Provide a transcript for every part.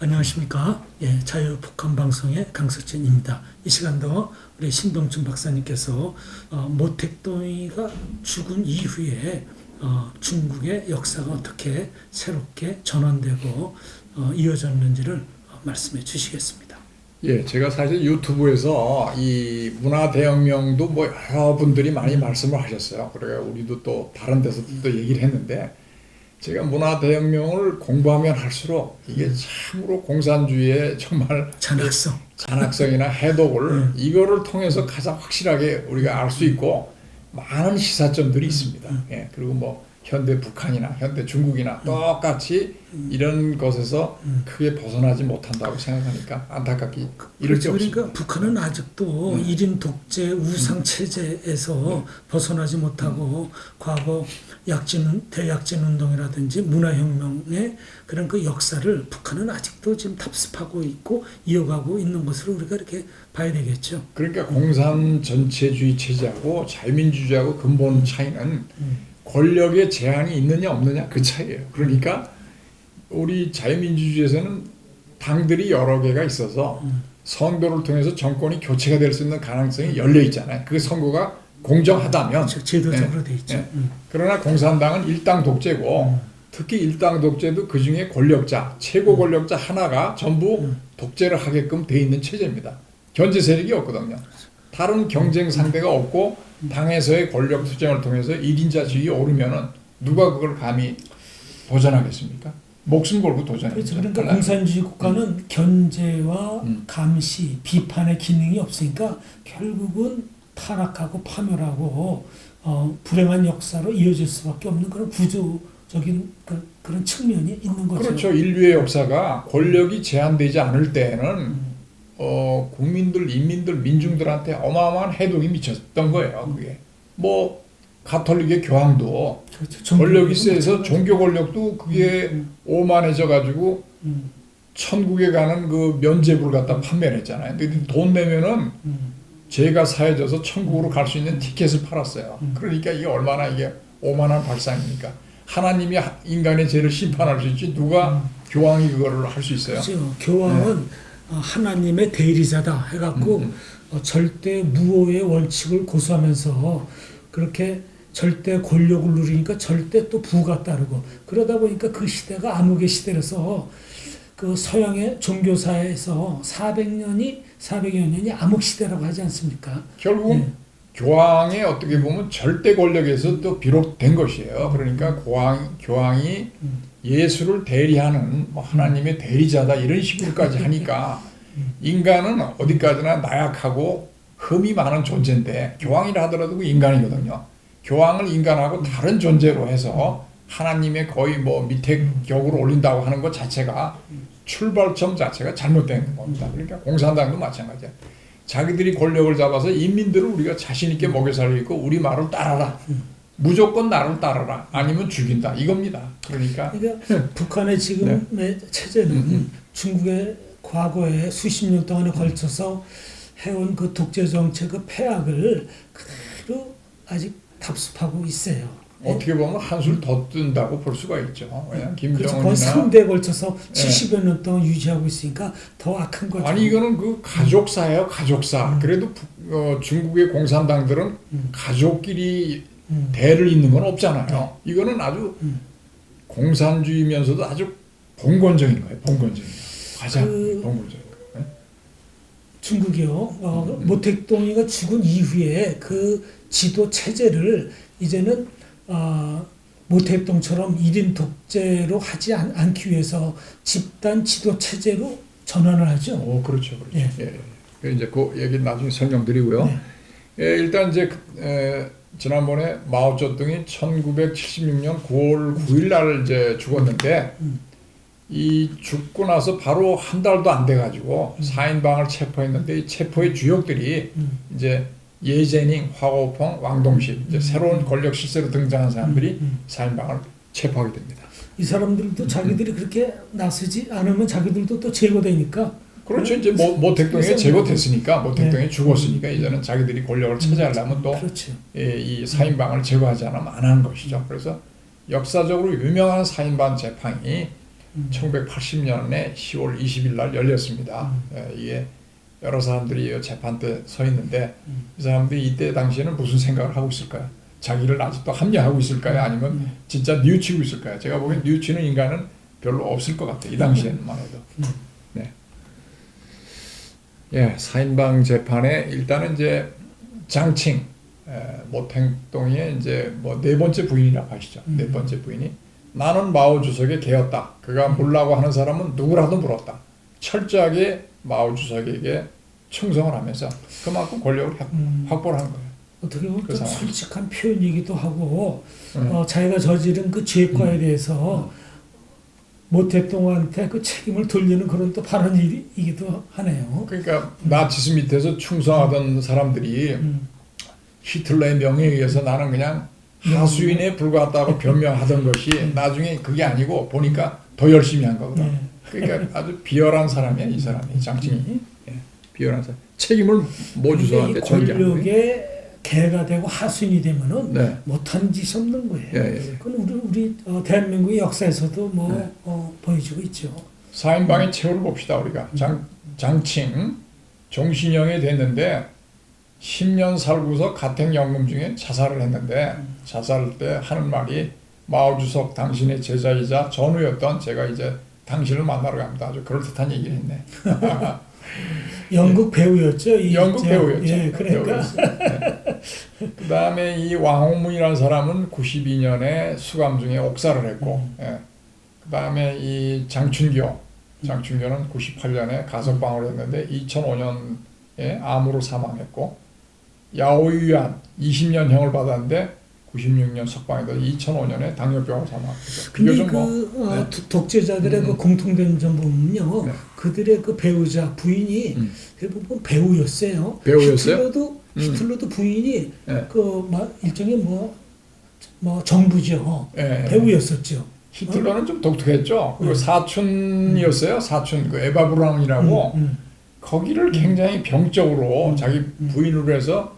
안녕하십니까. 예, 자유북한방송의 강석진입니다. 이 시간도 우리 신동춘 박사님께서 모택동이가 죽은 이후에 중국의 역사가 어떻게 새롭게 전환되고 이어졌는지를 말씀해 주시겠습니다. 예, 제가 사실 유튜브에서 이 문화대혁명도 뭐 여러분들이 많이 말씀을 하셨어요. 그래가 우리도 또 다른 데서도 또 얘기를 했는데, 제가 문화대혁명을 공부하면 할수록 이게 참으로 공산주의의 정말 잔악성이나 해독을 이거를 통해서 가장 확실하게 우리가 알 수 있고 많은 시사점들이 있습니다. 예, 그리고 뭐 현대 북한이나 현대 중국이나 똑같이 이런 것에서 크게 벗어나지 못한다고 생각하니까 안타깝게 이럴 게 없습니다. 그러니까 북한은 아직도 1인 독재 우상 체제에서 벗어나지 못하고 과거 대약진 운동이라든지 문화혁명의 그런 그 역사를 북한은 아직도 지금 답습하고 있고 이어가고 있는 것으로 우리가 이렇게 봐야 되겠죠. 그러니까 공산 전체주의 체제하고 자유민주주의하고 근본 차이는 권력의 제한이 있느냐 없느냐 그 차이예요. 그러니까 우리 자유민주주의에서는 당들이 여러 개가 있어서 선거를 통해서 정권이 교체가 될 수 있는 가능성이 열려 있잖아요. 그 선거가 공정하다면 제도적으로 돼 있죠. 그러나 공산당은 일당 독재고 특히 일당 독재도 그 중에 권력자, 최고 권력자 하나가 전부 독재를 하게끔 돼 있는 체제입니다. 견제 세력이 없거든요. 다른 경쟁 상대가 없고 당에서의 권력 투쟁을 통해서 1인자직이 오르면은 누가 그걸 감히 도전하겠습니까? 목숨 걸고 도전하죠. 그렇죠. 그러니까 공산주의 국가는 견제와 감시, 비판의 기능이 없으니까 결국은 타락하고 파멸하고 불행한 역사로 이어질 수밖에 없는 그런 구조적인 그런 측면이 있는 거죠. 그렇죠. 인류의 역사가 권력이 제한되지 않을 때에는 인민들, 민중들한테 어마어마한 해독이 미쳤던 거예요. 그게 뭐 가톨릭의 교황도 그렇죠. 권력이 세서 종교 권력도 그게 오만해져 가지고 천국에 가는 그 면죄부를 갖다 판매를 했잖아요. 근데 돈 내면은 죄가 사해져서 천국으로 갈 수 있는 티켓을 팔았어요. 그러니까 이게 얼마나 이게 오만한 발상입니까? 하나님이 인간의 죄를 심판할 수 있지 누가 교황이 그거를 할 수 있어요? 그렇죠. 교황은 하나님의 대리자다 해갖고 절대 무오의 원칙을 고수하면서 그렇게 절대 권력을 누리니까 절대 또 부가 따르고 그러다 보니까 그 시대가 암흑의 시대라서 그 서양의 종교사에서 400여 년이 암흑 시대라고 하지 않습니까? 결국 교황의 어떻게 보면 절대 권력에서 또 비롯된 것이에요. 그러니까 교황이 예수를 대리하는 뭐 하나님의 대리자다 이런 식으로까지 하니까 인간은 어디까지나 나약하고 흠이 많은 존재인데 교황이라 하더라도 그 인간이거든요. 교황을 인간하고 다른 존재로 해서 하나님의 거의 뭐 밑에 격으로 올린다고 하는 것 자체가 출발점 자체가 잘못된 겁니다. 그러니까 공산당도 마찬가지야. 자기들이 권력을 잡아서 인민들을 우리가 자신 있게 먹여 살리고 우리 말을 따라라. 무조건 나를 따르라. 아니면 죽인다. 이겁니다. 그러니까 북한의 지금의 체제는 중국의 과거에 수십 년 동안에 걸쳐서 해온 그 독재 정책의 폐악을 그대로 아직 답습하고 있어요. 어떻게 보면 한술 더 뜬다고 볼 수가 있죠. 왜냐하면 그래서 김정은이나 거의 3대에 걸쳐서 70여 년 동안 유지하고 있으니까 더 악한 거죠. 아니 이거는 그 가족사예요. 가족사. 그래도 중국의 공산당들은 가족끼리 대를 잇는 건 없잖아요. 이거는 아주 공산주의면서도 아주 봉건적인 거예요. 봉건적인 거. 가장 봉건적인 거. 네? 중국이요. 모택동이가 죽은 이후에 그 지도 체제를 이제는 모택동처럼 1인 독재로 하지 않기 위해서 집단 지도 체제로 전환을 하죠. 그렇죠. 예. 예. 이제 그 얘기 나중에 설명드리고요. 네. 예, 일단 이제 지난번에 마오쩌둥이 1976년 9월 9일 날 이제 죽었는데 이 죽고 나서 바로 한 달도 안 돼 가지고 4인방을 체포했는데 이 체포의 주역들이 이제 예제닝, 화오펑, 왕동실 이제 새로운 권력 실세로 등장한 사람들이 4인방을 체포하게 됩니다. 이 사람들도 자기들이 그렇게 나서지 않으면 자기들도 또 제거되니까. 그렇죠. 이제 모택동이 제거됐으니까 모택동이 죽었으니까 이제는 자기들이 권력을 차지하려면 또 그렇죠. 이 4인방을 제거하지 않으면 안 하는 것이죠. 그래서 역사적으로 유명한 4인방 재판이 1980년에 10월 20일 날 열렸습니다. 이게 여러 사람들이 재판 때 서 있는데 이 사람들이 이때 당시에는 무슨 생각을 하고 있을까요? 자기를 아직도 합리화하고 있을까요? 아니면 진짜 뉘우치고 있을까요? 제가 보기엔 뉘우치는 인간은 별로 없을 것 같아요. 이 당시에는만 해도. 네. 예, 사인방 재판에 일단은 이제 장칭 모탱동의 이제 뭐 네 번째 부인이라고 하시죠. 네 번째 부인이 나는 마오 주석의 개였다. 그가 물라고 하는 사람은 누구라도 물었다. 철저하게 마오 주석에게 충성을 하면서 그만큼 권력을 확보를 한 거예요. 어떻게 보면 그 좀 상황. 솔직한 표현이기도 하고 자기가 저지른 그 죄과에 대해서 모택동한테 그 책임을 돌리는 그런 또 발언이기도 하네요. 그러니까 나치스 밑에서 충성하던 사람들이 히틀러의 명예에 의해서 나는 그냥 하수인에 불과하다고 변명하던 것이 나중에 그게 아니고 보니까 더 열심히 한 거거든. 네. 그러니까 아주 비열한 사람이야 이 사람이 장칭이. 예, 비열한 사람. 책임을 모주석한테 이 전가하는 거예요. 권력의 개가 되고 하수인이 되면은 네. 못한 짓이 없는 거예요. 예. 그건 우리 대한민국의 역사에서도 뭐 네. 보여주고 있죠. 사인방의 최후를 봅시다 우리가. 장칭 종신형이 됐는데 10년 살고서 가택연금 중에 자살을 했는데 자살 때 하는 말이 마오 주석 당신의 제자이자 전우였던 제가 이제 당신을 만나러 갑니다. 아주 그럴듯한 얘기를 했네. 연극 배우였죠. 연극 배우였죠. 예, 그러니까. 그 다음에 이 왕홍문이라는 사람은 92년에 수감 중에 옥사를 했고, 예. 그 다음에 이 장춘교는 98년에 가석방을 했는데 2005년에 암으로 사망했고, 야오유안 20년형을 받았는데 96년 석방에서 2005년에 당뇨병으로 사망했죠. 근데 요즘 그 독재자들의 그 공통된 점 보면요, 네. 그들의 그 배우자 부인이 대부분 배우였어요. 배우였어요? 히틀러도 부인이 네. 그 일종의 뭐 정부죠. 예. 배우였었죠. 히틀러는 좀 독특했죠. 그리고 사촌이었어요. 사촌 그 에바 브라운이라고 거기를 굉장히 병적으로 자기 부인으로 해서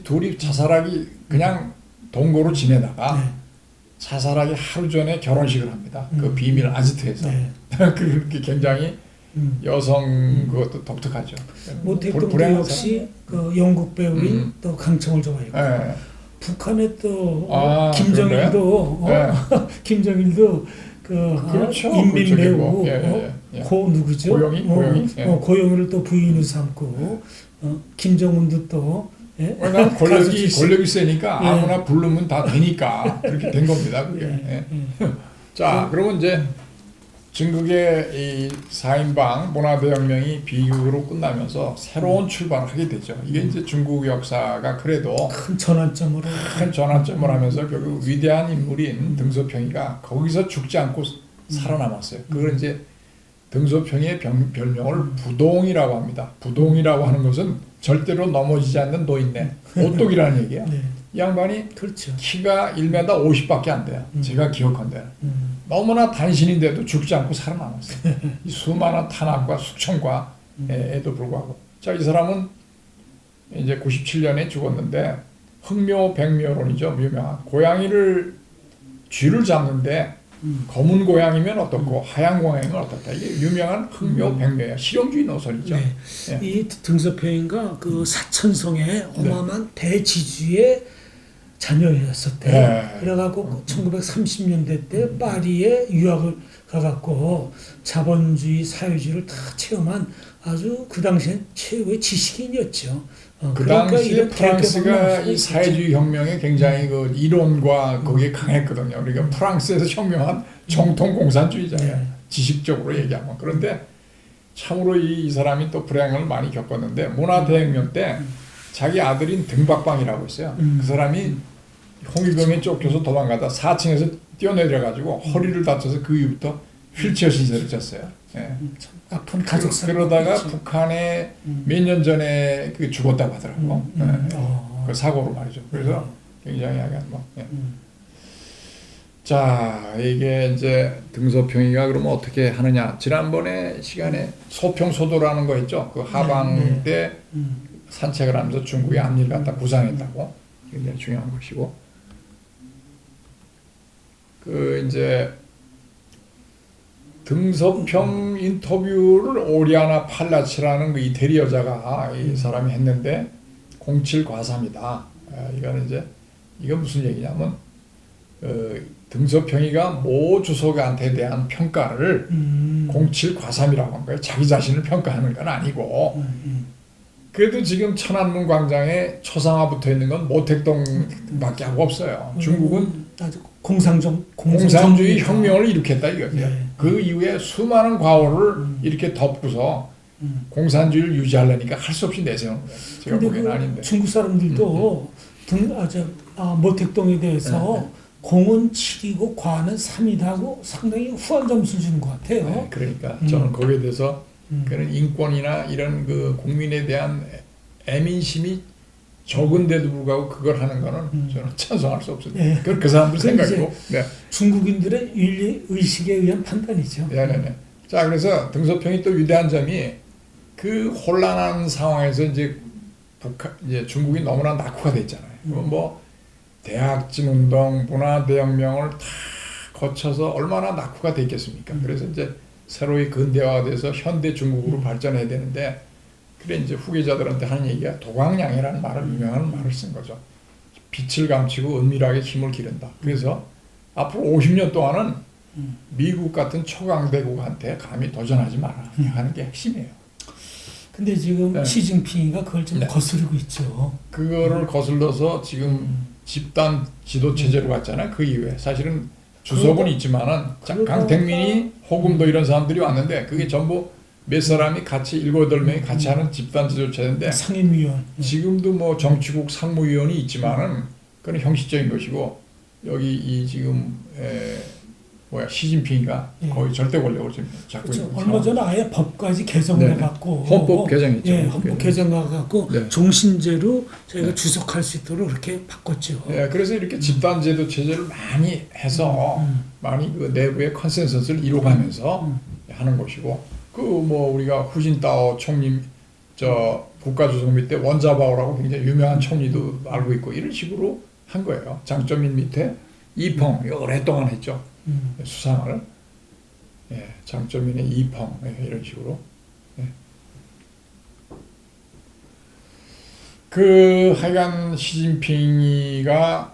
둘이 자살하기 그냥 동거로 지내다가 네. 자살하기 하루 전에 결혼식을 합니다. 그 비밀 아지트에서. 네. 그렇게 굉장히 여성 그것도 독특하죠. 모택동도 불행한 역시 그 영국 배우인 또 강청을 좋아했고 예. 북한의 또 김정일도 김정일도 그 그렇죠. 인민 그렇죠. 배우 예. 고 누구죠? 고용이? 예. 고용이를 또 부인으로 삼고 김정은도 또 왜냐하면 권력이 세니까 예. 아무나 부르면 다 되니까 그렇게 된 겁니다. 그게. 예. 자, 그러면 이제 중국의 이 4인방 문화대혁명이 비극으로 끝나면서 새로운 출발을 하게 되죠. 이게 이제 중국 역사가 그래도 큰 전환점을 하면서 결국 위대한 인물인 등소평이가 거기서 죽지 않고 살아남았어요. 그걸 이제 등소평이의 별명을 부동이라고 합니다. 부동이라고 하는 것은 절대로 넘어지지 않는 노인네, 오똑이라는 얘기예요. 네. 이 양반이 그렇죠. 키가 1m 50밖에 안 돼요. 제가 기억한대요. 너무나 단신인데도 죽지 않고 살아남았어요. 이 수많은 탄압과 숙청과에도 불구하고. 자, 이 사람은 이제 97년에 죽었는데 흥묘백묘론이죠. 유명한 고양이를 쥐를 잡는데 검은 고양이면 어떻고 하얀 고양이면 어떻다. 이게 유명한 흥묘백묘예요. 실용주의 노선이죠. 네. 예. 이 등소평인가 그 사천성의 어마어마한 대지주의 자녀였었대요. 네. 그래갖고 1930년대 때 파리에 유학을 가갖고 자본주의, 사회주의를 다 체험한 아주 그 당시엔 최고의 지식인이었죠. 그 당시에 이런 프랑스가 이 있었죠. 사회주의 혁명에 굉장히 그 이론과 거기에 강했거든요. 그러니까 프랑스에서 혁명한 정통 공산주의자예요. 네. 지식적으로 얘기하면. 그런데 참으로 이 사람이 또 불행을 많이 겪었는데 문화대혁명 때 자기 아들인 등박방이라고 있어요. 그 사람이 홍위병에 쫓겨서 도망가다 4층에서 뛰어내려가지고 허리를 다쳐서 그 이후부터 휠체어 신세를 졌어요. 예. 아픈 가족 그러다가 북한에 몇 년 전에 그 죽었다고 하더라고. 그 사고로 말이죠. 그래서 굉장히 약간 뭐. 예. 자, 이게 이제 등소평이가 그러면 어떻게 하느냐. 지난번에 시간에 소평소도라는 거 있죠. 그 하방 때 산책을 하면서 중국의 앞니를 갖다 부상했다고. 굉장히 중요한 것이고. 그 이제 등소평 인터뷰를 오리아나 팔라치라는 그 이태리 여자가 이 사람이 했는데 07과삼이다. 이거는 이제 이건 무슨 얘기냐면 등소평이가 모 주석한테 대한 평가를 07과삼이라고 한 거예요. 자기 자신을 평가하는 건 아니고. 그래도 지금 천안문 광장에 초상화 붙어 있는 건 모택동밖에 하고 없어요. 중국은 아주 공산주의 공산주의 혁명을 일으켰다 이거죠. 네. 그 이후에 수많은 과오를 이렇게 덮고서 공산주의를 유지하려니까 할 수 없이 내세우는 거예요. 제가 근데 보기에는 그 아닌데. 중국 사람들도 모택동에 대해서 공은 7이고 과는 3이다 하고 상당히 후한 점수를 주는 것 같아요. 네, 그러니까 저는 거기에 대해서 그런 인권이나 이런 그 국민에 대한 애민심이 적은데도 불구하고 그걸 하는 거는 저는 찬성할 수 없어요. 네. 그건 그 사람들 생각이고. 네. 중국인들의 윤리 의식에 의한 판단이죠. 네네네. 자, 그래서 등소평이 또 위대한 점이 그 혼란한 상황에서 이제 이제 중국이 너무나 낙후가 됐잖아요. 뭐 대학진 운동, 문화대혁명을 다 거쳐서 얼마나 낙후가 됐겠습니까? 그래서 이제 새로이 근대화가 돼서 현대 중국으로 발전해야 되는데, 그래 이제 후계자들한테 하는 얘기가 도광양이라는 말을 유명한 말을 쓴 거죠. 빛을 감추고 은밀하게 힘을 기른다. 그래서 앞으로 50년 동안은 미국 같은 초강대국한테 감히 도전하지 마라 하는 게 핵심이에요. 근데 지금 네. 시진핑이가 그걸 좀 네. 거스르고 있죠. 그거를 거슬러서 지금 집단 지도 체제로 갔잖아요. 그 이후에 사실은 주석은 있지만은 강택민이 호금도 이런 사람들이 왔는데 그게 전부 몇 사람이 같이 7-8명이 같이 하는 집단 지도 체제인데 상임위원. 지금도 뭐 정치국 상무위원이 있지만은 그건 형식적인 것이고 여기 이 지금 시진핑이가 거의 절대 권력을 지금 잡고 그렇죠. 있는 얼마 전에 아예 법까지 개정을 네네. 해갖고 헌법 개정했죠. 예, 헌법 개정해갖고 네. 종신제로 저희가 네. 주석할 수 있도록 그렇게 바꿨죠. 예, 그래서 이렇게 집단 제도 체제를 많이 해서 많이 그 내부의 컨센서스를 이뤄가면서 하는 것이고 그 뭐 우리가 후진타오 총리 저 국가주석밑 때 원자바오라고 굉장히 유명한 총리도 알고 있고 이런 식으로 한 거예요. 장점인 밑에 이펑 오랫동안 했죠. 수상을. 예, 장점인의 이펑 이런 식으로. 예. 그 하여간 시진핑이가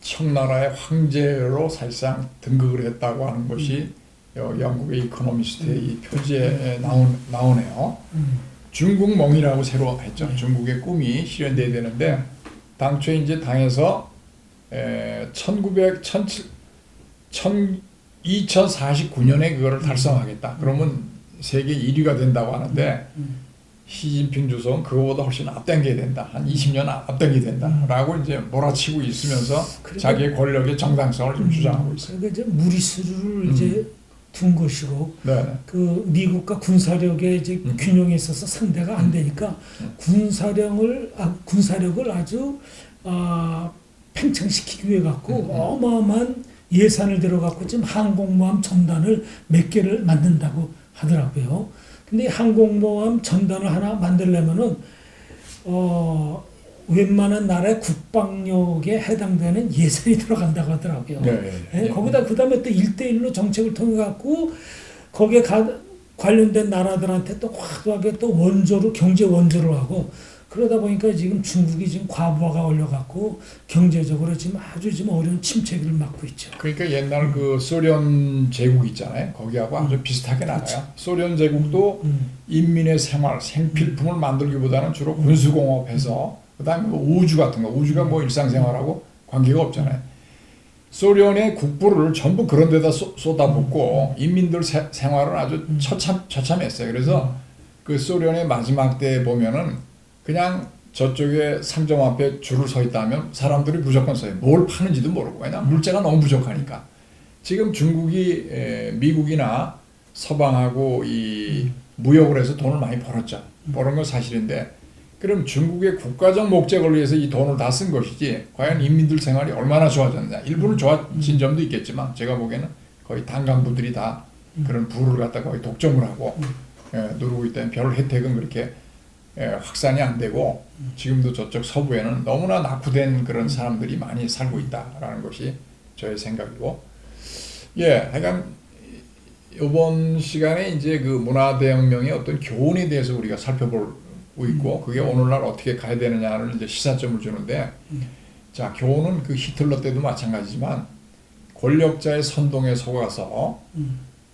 청나라의 황제로 사실상 등극을 했다고 하는 것이 영국의 이코노미스트의 이 표지에 나오네요. 중국몽이라고 새로 했죠. 중국의 꿈이 실현돼야 되는데 당초에 이제 당에서 2049년에 그거를 달성하겠다. 그러면 세계 1위가 된다고 하는데 시진핑 주석은 그거보다 훨씬 앞당겨야 된다. 한 20년 앞당겨야 된다라고 이제 몰아치고 있으면서 자기의 권력의 정당성을 좀 주장하고 있어요. 그러니까 이제 무리수를 이제 둔 것이고 네네. 그 미국과 군사력의 이제 균형에 있어서 상대가 안 되니까 군사력을 아주 팽창시키기 위해 갖고 어마어마한 예산을 들어갖고 지금 항공모함 전단을 몇 개를 만든다고 하더라고요. 근데 항공모함 전단을 하나 만들려면은 웬만한 나라의 국방력에 해당되는 예산이 들어간다고 하더라고요. 네, 거기다 그다음에 또 1대1로 정책을 통해 갖고 거기에 관련된 나라들한테 또 과도하게 또 원조로 경제 원조를 하고 그러다 보니까 지금 중국이 지금 과부하가 올려갖고 경제적으로 지금 아주 지금 어려운 침체기를 맞고 있죠. 그러니까 옛날 그 소련 제국 있잖아요. 거기하고 아주 비슷하게 나가요. 소련 제국도 인민의 생활, 생필품을 만들기보다는 주로 군수공업해서 그다음에 뭐 우주 같은 거, 우주가 뭐 일상생활하고 관계가 없잖아요. 소련의 국부를 전부 그런 데다 쏟아붓고 인민들 생활은 아주 처참했어요. 그래서 그 소련의 마지막 때 보면은 그냥 저쪽에 상점 앞에 줄을 서 있다면 사람들이 무조건 써요. 뭘 파는지도 모르고. 왜냐하면 물자가 너무 부족하니까. 지금 중국이 미국이나 서방하고 이 무역을 해서 돈을 많이 벌었죠. 버는 건 사실인데 그럼 중국의 국가적 목적을 위해서 이 돈을 다 쓴 것이지 과연 인민들 생활이 얼마나 좋아졌느냐. 일부는 좋아진 점도 있겠지만 제가 보기에는 거의 당 간부들이 다 그런 부를 갖다가 거의 독점을 하고 누르고 있다면 별 혜택은 그렇게 확산이 안 되고 지금도 저쪽 서부에는 너무나 낙후된 그런 사람들이 많이 살고 있다라는 것이 저의 생각이고 하여간 이번 시간에 이제 그 문화대혁명의 어떤 교훈에 대해서 우리가 살펴보고 있고 그게 오늘날 어떻게 가야 되느냐를 이제 시사점을 주는데 자 교훈은 그 히틀러 때도 마찬가지지만 권력자의 선동에 속아서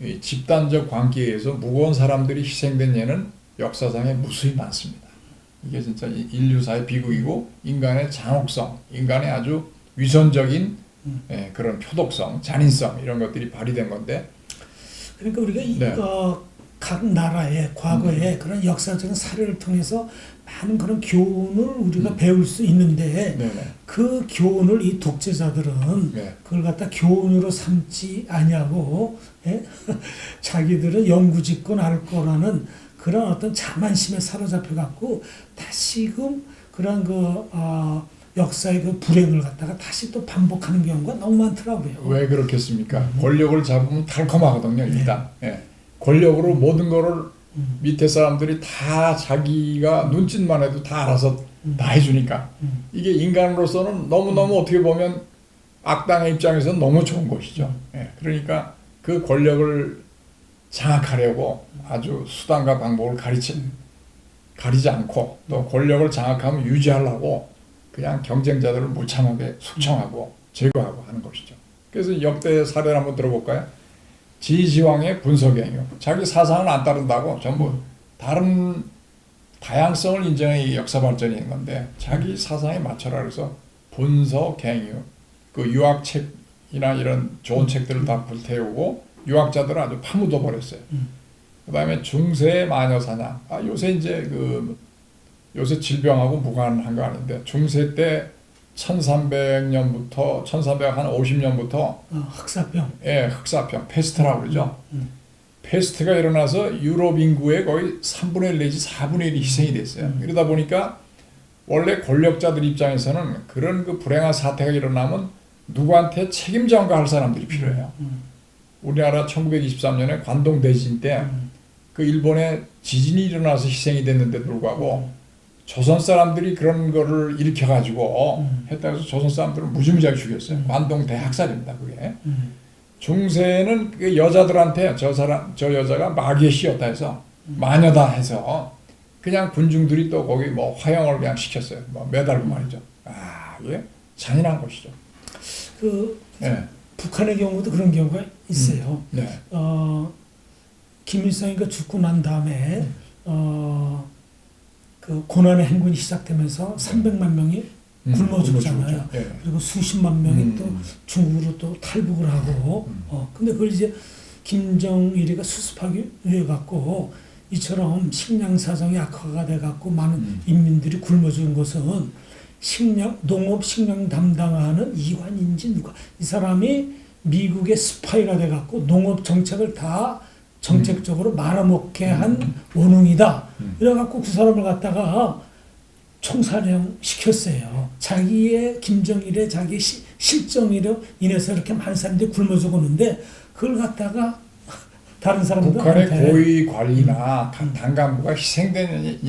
이 집단적 관계에 의해서 무거운 사람들이 희생된 예는 역사상에 무수히 많습니다. 이게 진짜 인류사의 비극이고 인간의 잔혹성, 인간의 아주 위선적인 그런 표독성, 잔인성 이런 것들이 발휘된 건데 그러니까 우리가 네. 각 나라의 과거의 그런 역사적인 사례를 통해서 많은 그런 교훈을 우리가 배울 수 있는데 네네. 그 교훈을 이 독재자들은 네. 그걸 갖다 교훈으로 삼지 아니하고 예? 자기들은 영구집권 할 거라는 그런 어떤 자만심에 사로잡혀 갖고 다시금 그런 역사의 그 불행을 갖다가 다시 또 반복하는 경우가 너무 많더라고요. 왜 그렇겠습니까? 권력을 잡으면 달콤하거든요. 일단 권력으로 모든 거를 밑에 사람들이 다 자기가 눈짓만 해도 다 알아서 다 해주니까 이게 인간으로서는 너무너무 어떻게 보면 악당의 입장에서는 너무 좋은 것이죠. 그러니까 그 권력을 장악하려고 아주 수단과 방법을 가리지 않고 또 권력을 장악하면 유지하려고 그냥 경쟁자들을 무참하게 숙청하고 제거하고 하는 것이죠. 그래서 역대 사례를 한번 들어볼까요? 지지왕의 분석행위. 자기 사상을 안 따른다고 전부 다른 다양성을 인정해 역사 발전이 있는 건데 자기 사상에 맞춰라 그래서 분석행위. 그 유학책이나 이런 좋은 책들을 다 불태우고 유학자들을 아주 파묻어 버렸어요. 그다음에 중세 마녀 사냥. 요새 이제 요새 질병하고 무관한 거 아닌데 중세 때 1300년부터 1350년부터 흑사병. 흑사병 페스트라고 그러죠. 페스트가 일어나서 유럽 인구의 거의 3분의 1 내지 4분의 1이 희생이 됐어요. 그러다 보니까 원래 권력자들 입장에서는 그런 그 불행한 사태가 일어나면 누구한테 책임 전가할 사람들이 필요해요. 우리나라 1923년에 관동 대지진 때 그 일본에 지진이 일어나서 희생이 됐는데도 불구하고 조선 사람들이 그런 거를 일으켜가지고 했다 해서 조선 사람들을 무지무지하게 죽였어요. 관동 대학살입니다. 그게. 중세는 그 여자들한테 저 여자가 마귀의 씨였다 해서 마녀다 해서 그냥 군중들이 또 거기 뭐 화형을 그냥 시켰어요. 뭐 매달고 말이죠. 이게 잔인한 것이죠. 북한의 경우도 그런 경우가 있어요. 김일성이가 죽고 난 다음에 그 고난의 행군이 시작되면서 300만 명이 굶어 죽잖아요. 그리고 수십만 명이 또 중국으로 또 탈북을 하고, 근데 그걸 이제 김정일이가 수습하기 위해 갖고 이처럼 식량 사정이 악화가 돼 갖고 많은 인민들이 굶어 죽은 것은 농업 식량 담당하는 이관인지 누가 이 사람이 미국의 스파이가 돼 갖고 농업 정책을 다 정책적으로 말아먹게 한 원흉이다. 이래갖고 그 사람을 갖다가 총사령 시켰어요. 자기의 김정일의 자기 실정으로 인해서 이렇게 많은 사람들이 굶어 죽었는데 그걸 갖다가 다른 사람들 북한의 고위 관리나 당간부가 희생된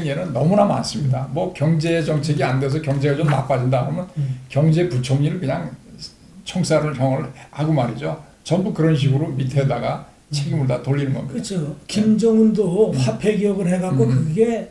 예는 너무나 많습니다. 뭐 경제 정책이 안 돼서 경제가 좀 나빠진다 그러면 경제부총리를 그냥 총살형을 하고 말이죠. 전부 그런 식으로 밑에다가 책임을 다 돌리는 겁니다. 그렇죠. 김정은도 화폐 개혁을 해갖고 그게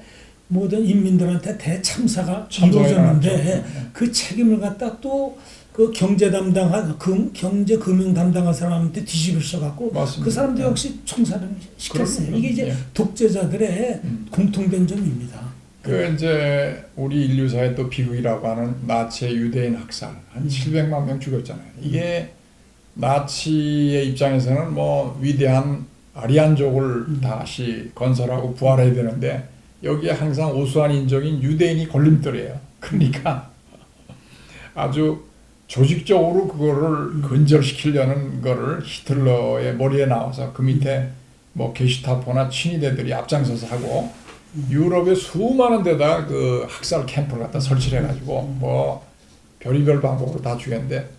모든 인민들한테 대참사가 이루어졌는데 그 책임을 갖다 또 그 경제 담당한 경제 금융 담당한 사람한테 뒤집으셔갖고 그 사람도 역시 총살을 시켰어요. 이게 이제 독재자들의 공통된 점입니다. 그 이제 우리 인류사의 또 비극이라고 하는 나치의 유대인 학살 한 700만 명 죽였잖아요. 이게 나치의 입장에서는 뭐 위대한 아리안족을 다시 건설하고 부활해야 되는데 여기에 항상 우수한 인종인 유대인이 걸림돌이에요. 그러니까 아주 조직적으로 그거를 근절시키려는 거를 히틀러의 머리에 나와서 그 밑에 뭐 게슈타포나 친위대들이 앞장서서 하고 유럽의 수많은 데다 그 학살 캠프를 갖다 설치를 해가지고 뭐 별의별 방법으로 다 죽였는데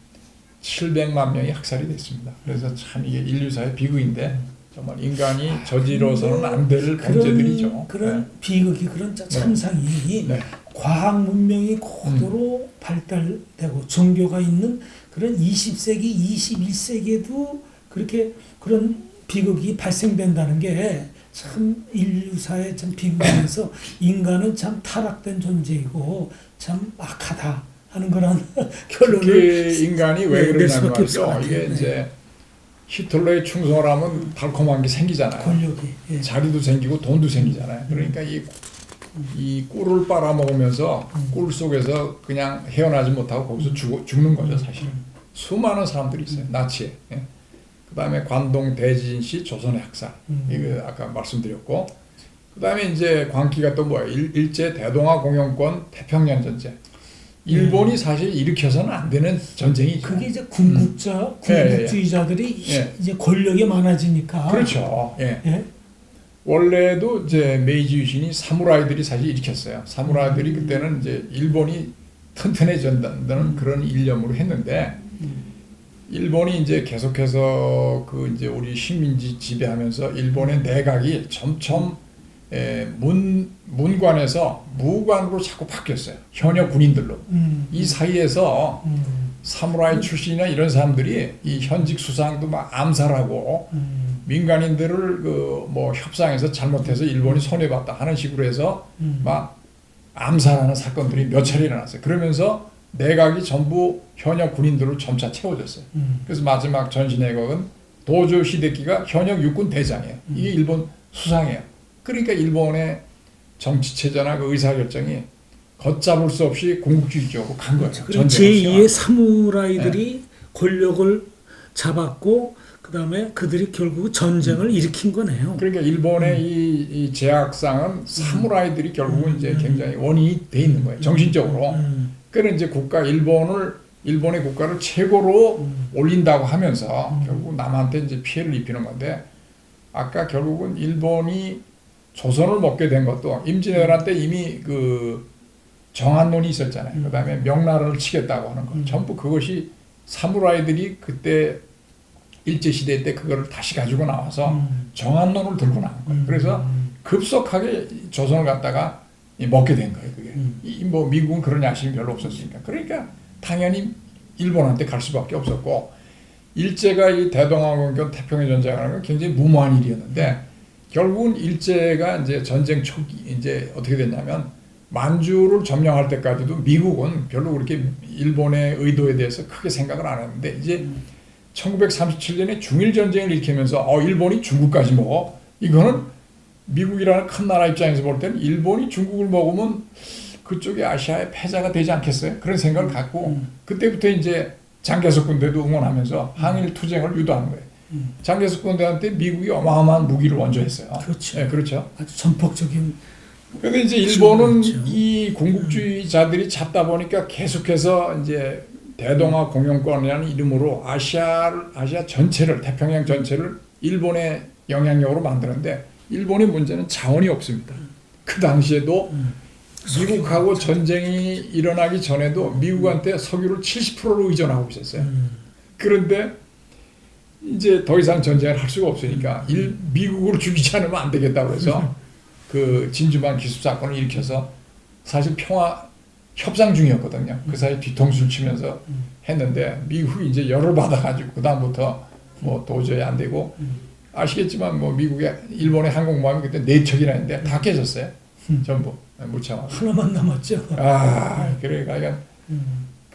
700만 명이 학살이 됐습니다. 그래서 참 이게 인류사의 비극인데 정말 인간이 저지러서는 안 될 범죄들이죠. 그런 비극이 그런 참상이 과학 문명이 고도로 발달되고 종교가 있는 그런 20세기, 21세기에도 그렇게 그런 비극이 발생된다는 게 참 인류사의 참 비극에서 인간은 참 타락된 존재이고 참 악하다 하는 그런 결론을 특히 인간이 왜 낼 그러냐면 수밖에 없을 것 말이죠. 같아요. 이게 네. 이제 히틀러에 충성을 하면 달콤한 게 생기잖아요. 권력이. 예. 자리도 생기고 돈도 생기잖아요. 그러니까 이 꿀을 빨아먹으면서 꿀 속에서 그냥 헤어나지 못하고 거기서 죽는 거죠, 사실은. 수많은 사람들이 있어요, 나치에. 예. 그 다음에 관동 대진시 조선의 학살. 이거 아까 말씀드렸고. 그 다음에 이제 광기가 또 뭐예요? 일제 대동아 공영권 태평양 전쟁. 일본이 사실 일으켜서는 안 되는 전쟁이죠. 그게 이제 군국주의자들이 예. 이제 권력이 많아지니까. 그렇죠. 예. 예. 원래도 이제 메이지 유신이 사무라이들이 사실 일으켰어요. 사무라이들이 그때는 이제 일본이 튼튼해진다는 그런 일념으로 했는데 일본이 이제 계속해서 그 이제 우리 식민지 지배하면서 일본의 내각이 점점 문관에서 무관으로 자꾸 바뀌었어요. 현역 군인들로. 이 사이에서 사무라이 출신이나 이런 사람들이 이 현직 수상도 막 암살하고 민간인들을 그 뭐 협상해서 잘못해서 일본이 손해봤다 하는 식으로 해서 막 암살하는 사건들이 몇 차례 일어났어요. 그러면서 내각이 전부 현역 군인들로 점차 채워졌어요. 그래서 마지막 전시 내각은 도조 히데키가 현역 육군 대장이에요. 이게 일본 수상이에요. 그러니까 일본의 정치 체제나 그 의사 결정이 걷잡을 수 없이 공국주의 쪽으로 간 거예요. 그리고 제2의 사무라이들이 권력을 잡았고 그다음에 그들이 결국 전쟁을 일으킨 거네요. 그러니까 일본의 이 제약상은 사무라이들이 결국은 이제 굉장히 원인이 돼 있는 거예요. 정신적으로. 그래서 이제 일본의 국가를 최고로 올린다고 하면서 결국 남한테 이제 피해를 입히는 건데 아까 결국은 일본이 조선을 먹게 된 것도 임진왜란 때 이미 그 정한론이 있었잖아요. 그다음에 명나라를 치겠다고 하는 거. 전부 그것이 사무라이들이 그때 일제시대 때 그거를 다시 가지고 나와서 정한론을 들고 나온 거예요. 그래서 급속하게 조선을 갖다가 먹게 된 거예요. 그게. 뭐 미국은 그런 야심이 별로 없었으니까. 그러니까 당연히 일본한테 갈 수밖에 없었고 일제가 이 대동아공영 태평양 전쟁하는 건 굉장히 무모한 일이었는데 결국은 일제가 이제 전쟁 초기 이제 어떻게 됐냐면 만주를 점령할 때까지도 미국은 별로 그렇게 일본의 의도에 대해서 크게 생각을 안 했는데 이제 1937년에 중일 전쟁을 일으키면서 일본이 중국까지 먹어. 이거는 미국이라는 큰 나라 입장에서 볼 때는 일본이 중국을 먹으면 그쪽이 아시아의 패자가 되지 않겠어요? 그런 생각을 갖고 그때부터 이제 장개석 군대도 응원하면서 항일 투쟁을 유도하는 거예요. 장개석 군대한테 미국이 어마어마한 무기를 원조했어요. 그렇죠. 네, 그렇죠. 아주 전폭적인. 그런데 이제 일본은 그렇죠. 이 공국주의자들이 잡다 보니까 계속해서 이제 대동아 공영권이라는 이름으로 아시아 전체를 태평양 전체를 일본의 영향력으로 만드는데 일본의 문제는 자원이 없습니다. 그 당시에도 미국하고 전쟁이 일어나기 전에도 미국한테 석유를 70%로 의존하고 있었어요. 그런데 이제 더 이상 전쟁을 할 수가 없으니까 미국으로 죽이지 않으면 안 되겠다고 해서 그 진주만 기습 사건을 일으켜서 사실 평화 협상 중이었거든요. 그 사이 뒤통수를 치면서 했는데 미국이 이제 열을 받아가지고 그 다음부터 뭐 도저히 안 되고 아시겠지만 뭐 미국의 일본의 항공모함이 그때 4척이나 했는데 다 깨졌어요. 전부 무참하고. 하나만 남았죠. 그러니까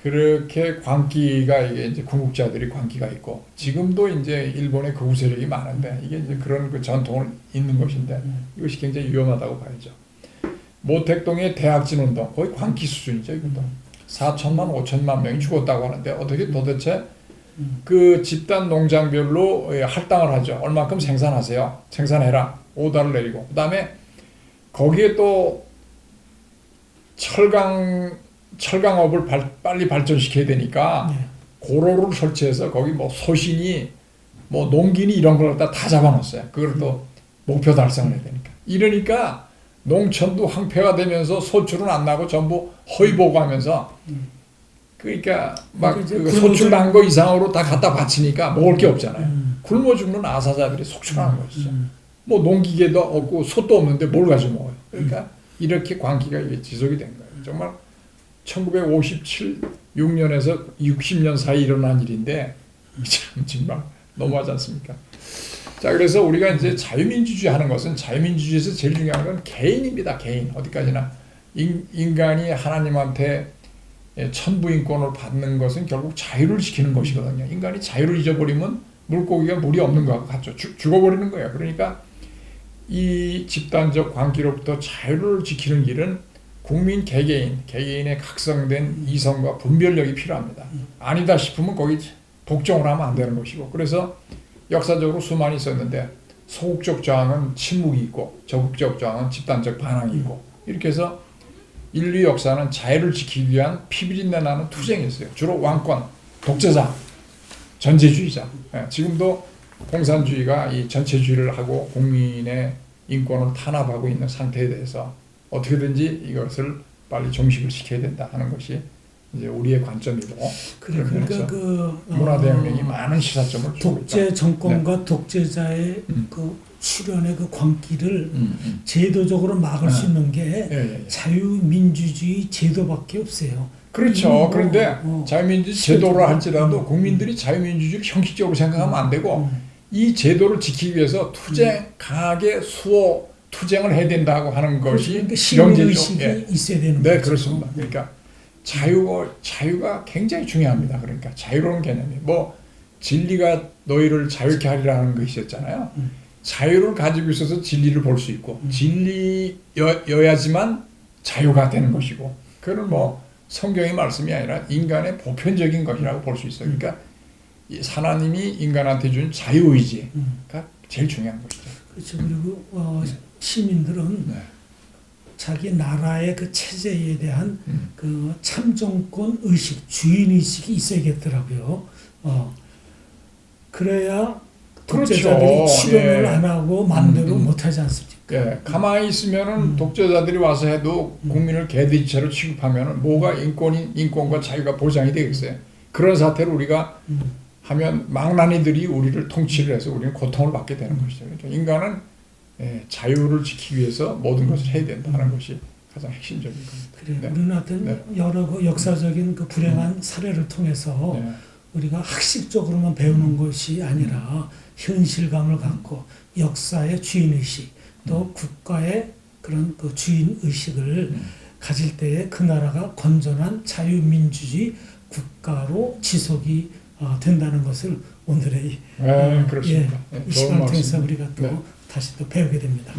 그렇게 광기가 이게 이제 군국자들이 광기가 있고 지금도 이제 일본의 극우 세력이 많은데 이게 이제 그런 그 전통을 있는 것인데 이것이 굉장히 위험하다고 봐야죠. 모택동의 대학진 운동 거의 광기 수준이죠. 이것도 4천만 5천만 명이 죽었다고 하는데 어떻게 도대체 그 집단 농장별로 할당을 하죠. 얼마큼 생산하세요. 생산해라. 오더를 내리고 그다음에 거기에 또 철강업을 빨리 발전시켜야 되니까 고로를 설치해서 거기 뭐 소신이 뭐 농기니 이런 걸 다 잡아놨어요. 그걸 또 목표 달성을 해야 되니까. 이러니까 농촌도 황폐화 되면서 소출은 안 나고 전부 허위보고하면서 그러니까 막 그 소출 난 거 이상으로 다 갖다 바치니까 먹을 게 없잖아요. 굶어 죽는 아사자들이 속출하는 것이죠. 뭐 농기계도 없고 솥도 없는데 뭘 가지고 먹어요. 그러니까 이렇게 광기가 이게 지속이 된 거예요. 정말 1957, 6년에서 60년 사이 일어난 일인데 참 정말 너무하지 않습니까? 자, 그래서 우리가 이제 자유민주주의 하는 것은 자유민주주의에서 제일 중요한 건 개인입니다. 개인. 어디까지나. 인간이 하나님한테 천부인권을 받는 것은 결국 자유를 지키는 것이거든요. 인간이 자유를 잊어버리면 물고기가 물이 없는 것과 같죠. 죽어버리는 거예요. 그러니까 이 집단적 관계로부터 자유를 지키는 길은 국민 개개인의 각성된 이성과 분별력이 필요합니다. 아니다 싶으면 거기 복종을 하면 안 되는 것이고, 그래서 역사적으로 수많이 있었는데 소극적 저항은 침묵이 있고 적극적 저항은 집단적 반항이 있고, 이렇게 해서 인류 역사는 자유를 지키기 위한 피비린내 나는 투쟁이었어요. 주로 왕권, 독재자, 전체주의자. 지금도 공산주의가 이 전체주의를 하고 국민의 인권을 탄압하고 있는 상태에 대해서 어떻게든지 이것을 빨리 종식을 시켜야 된다 하는 것이 이제 우리의 관점이고, 그러니까 문화대혁명이 많은 시사점을 주고 독재 있다. 정권과 네. 독재자의 그 출현의 그 광기를 제도적으로 막을 수 있는 게 자유민주주의 제도밖에 없어요. 그렇죠. 그런데 자유민주주의 제도를 할지라도 국민들이 자유민주주의를 형식적으로 생각하면 안 되고 이 제도를 지키기 위해서 강하게 수호 투쟁을 해야 된다고 하는 것이 그러니까 시민의식이 있어야 되는 네, 거죠. 그렇습니다. 그러니까 자유가 굉장히 중요합니다. 그러니까 자유로운 개념이 진리가 너희를 자유케 하리라는 것이 있었잖아요. 자유를 가지고 있어서 진리를 볼 수 있고 진리여야지만 자유가 되는 것이고, 그건 성경의 말씀이 아니라 인간의 보편적인 것이라고 볼 수 있어요. 그러니까 하나님이 인간한테 준 자유의지가 제일 중요한 것이죠. 그렇죠. 그리고 시민들은 자기 나라의 그 체제에 대한 그 참정권 의식, 주인 의식이 있어야겠더라고요. 그래야 독재자들이 그렇죠. 실현을 안 하고 마음대로 못하지 않습니까? 가만히 있으면은 독재자들이 와서 해도 국민을 개돼지처럼 취급하면은 뭐가 인권과 자유가 보장이 되겠어요. 그런 사태를 우리가 하면 망나니들이 우리를 통치를 해서 우리는 고통을 받게 되는 것이죠. 그러니까 인간은 자유를 지키기 위해서 모든 것을 해야 된다는 것이 가장 핵심적인 겁니다. 그래, 우리는 하여튼 여러 그 역사적인 그 불행한 사례를 통해서 우리가 학식적으로만 배우는 것이 아니라 현실감을 갖고 역사의 주인의식, 또 국가의 그런 그 주인의식을 가질 때에 그 나라가 건전한 자유민주주의 국가로 지속이 된다는 것을 오늘의 그렇습니다. 이 시간을 통해서 우리가 또 다시 또 배우게 됩니다.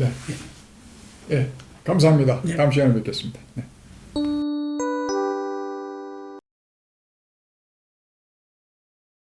감사합니다. 다음 시간에 뵙겠습니다.